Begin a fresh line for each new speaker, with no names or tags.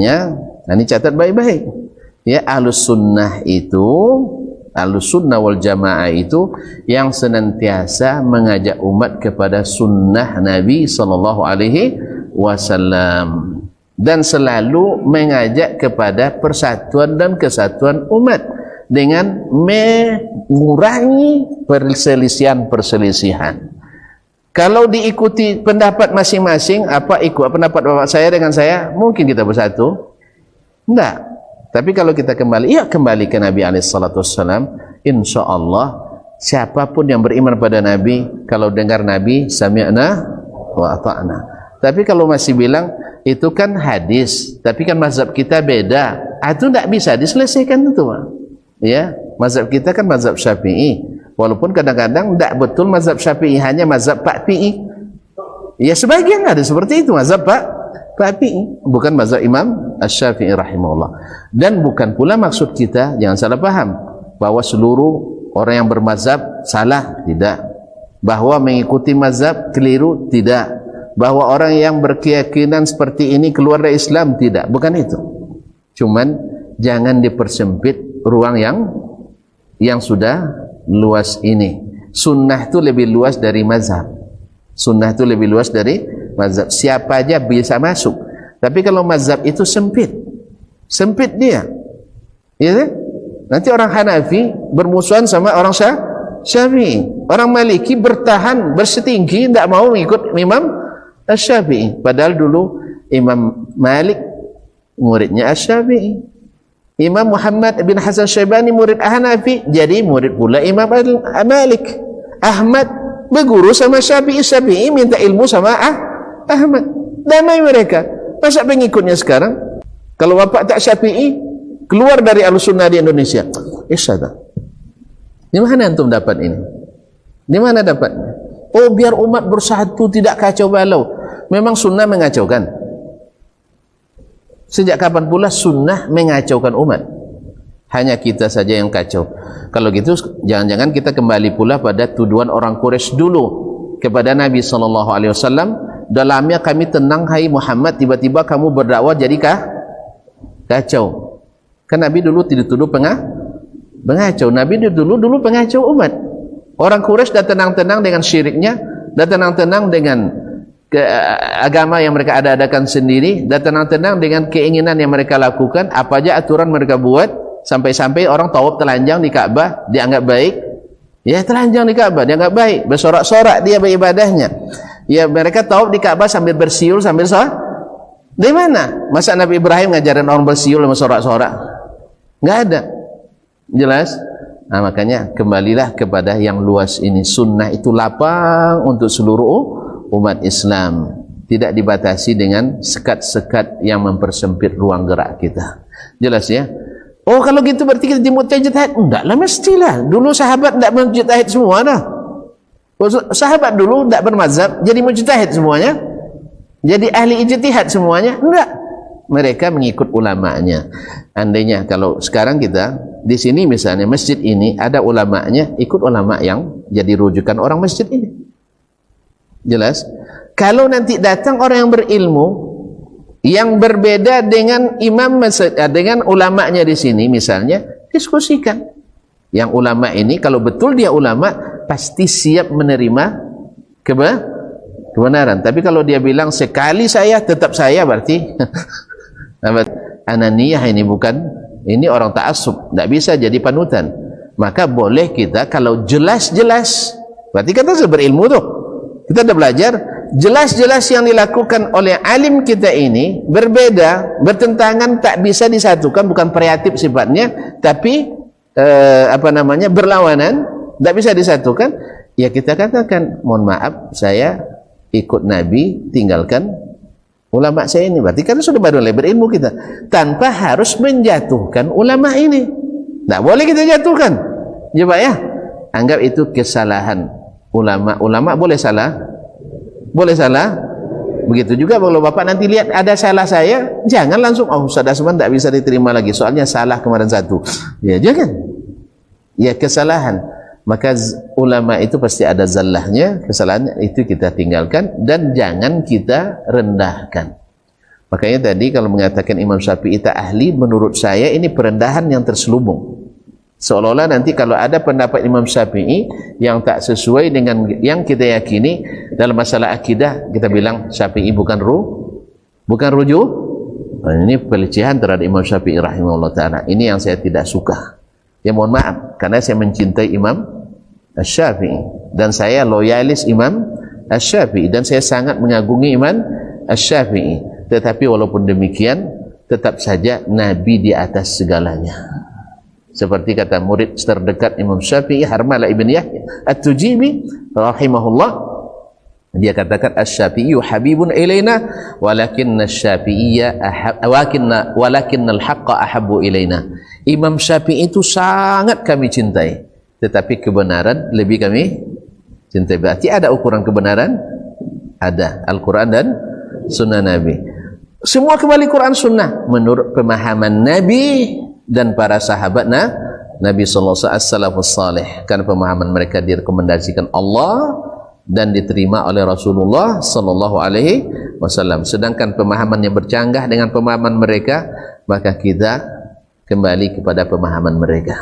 sunnahnya, nah ini catat baik-baik ya, ahlus sunnah itu, ahlus sunnah wal jamaah itu yang senantiasa mengajak umat kepada sunnah Nabi sallallahu alaihi wasallam dan selalu mengajak kepada persatuan dan kesatuan umat dengan mengurangi perselisihan-perselisihan. Kalau diikuti pendapat masing-masing, ikut pendapat bapak saya dengan saya, mungkin kita bersatu? Enggak. Tapi kalau kita kembali ke Nabi SAW, insya Allah siapapun yang beriman pada Nabi, kalau dengar Nabi, sami'na wa ata'na. Tapi kalau masih bilang, itu kan hadis, tapi kan mazhab kita beda, itu tidak bisa diselesaikan itu. Ya, mazhab kita kan mazhab Syafi'i. Walaupun kadang-kadang tidak betul mazhab Syafi'i, hanya mazhab Pak Pi'i. Ya sebagian ada seperti itu, mazhab Pak Pi'i, bukan mazhab Imam Asy-Syafi'i rahimahullah. Dan bukan pula maksud kita, jangan salah paham, bahwa seluruh orang yang bermazhab salah, tidak. Bahwa mengikuti mazhab keliru, tidak. Bahwa orang yang berkeyakinan seperti ini keluar dari Islam, tidak. Bukan itu. Cuman jangan dipersempit ruang yang sudah luas ini. Sunnah itu lebih luas dari mazhab. Sunnah itu lebih luas dari mazhab. Siapa aja bisa masuk. Tapi kalau mazhab itu sempit dia, ya kan? Nanti orang Hanafi bermusuhan sama orang Syafi'i. Orang Maliki bertahan bersetinggi, tidak mau mengikut Imam Asy-Syafi'i. Padahal dulu Imam Malik muridnya Asy-Syafi'i. Imam Muhammad bin Hasan Syaibani murid Hanafi, jadi murid pula Imam Malik. Ahmad berguru sama Syafi'i, Syafi'i minta ilmu sama Ahmad. Damai mereka. Masa pengikutnya sekarang? Kalau bapak tak Syafi'i, keluar dari Ahlussunnah di Indonesia. Isyada. Di mana antum dapat ini? Di mana dapatnya? Oh, biar umat bersatu, tidak kacau balau. Memang sunnah mengacaukan. Sejak kapan pula sunnah mengacaukan umat? Hanya kita saja yang kacau. Kalau gitu, jangan-jangan kita kembali pula pada tuduhan orang Quraisy dulu kepada Nabi SAW. Dalamnya kami tenang, hai Muhammad, tiba-tiba kamu berdakwah jadikah kacau. Kan Nabi dulu dituduh pengacau. Nabi dulu pengacau umat. Orang Quraisy dah tenang-tenang dengan syiriknya, dah tenang-tenang dengan agama yang mereka adakan sendiri, dan tenang-tenang dengan keinginan yang mereka lakukan, apa aja aturan mereka buat, sampai-sampai orang tawaf telanjang di Ka'bah dianggap baik. Ya, telanjang di Ka'bah dianggap baik, bersorak-sorak dia beribadahnya. Ya, mereka tawaf di Ka'bah sambil bersiul, sambil sorak. Di mana? Masa Nabi Ibrahim ngajarin orang bersiul sama sorak-sorak? Enggak ada. Jelas? Nah, makanya kembalilah kepada yang luas ini. Sunnah itu lapang untuk seluruh umat Islam, tidak dibatasi dengan sekat-sekat yang mempersempit ruang gerak kita. Jelas ya? Oh, kalau gitu berarti kita mujtahid? Enggaklah, mestilah. Dulu sahabat tidak mujtahid semua dah. Sahabat dulu tidak bermazhab, jadi mujtahid semuanya, jadi ahli ijtihad semuanya? Enggak. Mereka mengikut ulamanya. Andainya kalau sekarang kita di sini misalnya masjid ini ada ulamanya, ikut ulama yang jadi rujukan orang masjid ini. Jelas? Kalau nanti datang orang yang berilmu yang berbeda dengan imam dengan ulamanya di sini misalnya, diskusikan. Yang ulama ini kalau betul dia ulama, pasti siap menerima kebenaran. Tapi kalau dia bilang sekali saya tetap saya, berarti ananiyah ini, bukan, ini orang ta'assub, tidak bisa jadi panutan. Maka boleh kita kalau jelas-jelas, berarti kita sudah berilmu tuh, kita sudah belajar, jelas-jelas yang dilakukan oleh alim kita ini berbeda, bertentangan, tak bisa disatukan, bukan kreatif sifatnya, tapi berlawanan, tak bisa disatukan, ya kita katakan, mohon maaf, saya ikut Nabi, tinggalkan ulama saya ini. Berarti kan sudah baru berilmu kita, tanpa harus menjatuhkan ulama ini. Tak boleh kita jatuhkan. Coba ya, anggap itu kesalahan ulama boleh salah, begitu juga kalau bapak nanti lihat ada salah saya, jangan langsung Ustaz Asman tak bisa diterima lagi soalnya salah kemarin satu, ya jangan, ya kesalahan. Maka ulama itu pasti ada zallahnya, kesalahan itu kita tinggalkan dan jangan kita rendahkan. Makanya tadi kalau mengatakan Imam Syafi'i tak ahli, menurut saya ini perendahan yang terselubung. Seolah-olah nanti kalau ada pendapat Imam Syafi'i yang tak sesuai dengan yang kita yakini dalam masalah akidah, kita bilang Syafi'i bukan rujuh. Ini pelecehan terhadap Imam Syafi'i rahimahullah ta'ala. Ini yang saya tidak suka. Ya mohon maaf, karena saya mencintai Imam Syafi'i dan saya loyalis Imam Syafi'i dan saya sangat mengagungi Imam Syafi'i. Tetapi walaupun demikian, tetap saja Nabi di atas segalanya. Seperti kata murid terdekat Imam Syafi'i, Harmalah ibn Yahya At-Tujibi rahimahullah, dia katakan Asy-Syafi'i habibun ilaina walakinna asy-Syafi'iyya walakinnal haqqa ahabbu ilaina. Imam Syafi'i itu sangat kami cintai, tetapi kebenaran lebih kami cintai. Berarti ada ukuran kebenaran, ada Al-Quran dan Sunnah Nabi. Semua kembali Quran Sunnah menurut pemahaman Nabi dan para sahabat Nabi sallallahu alaihi wasallam salih, karena pemahaman mereka direkomendasikan Allah dan diterima oleh Rasulullah sallallahu alaihi wasallam. Sedangkan pemahaman yang bercanggah dengan pemahaman mereka, maka kita kembali kepada pemahaman mereka.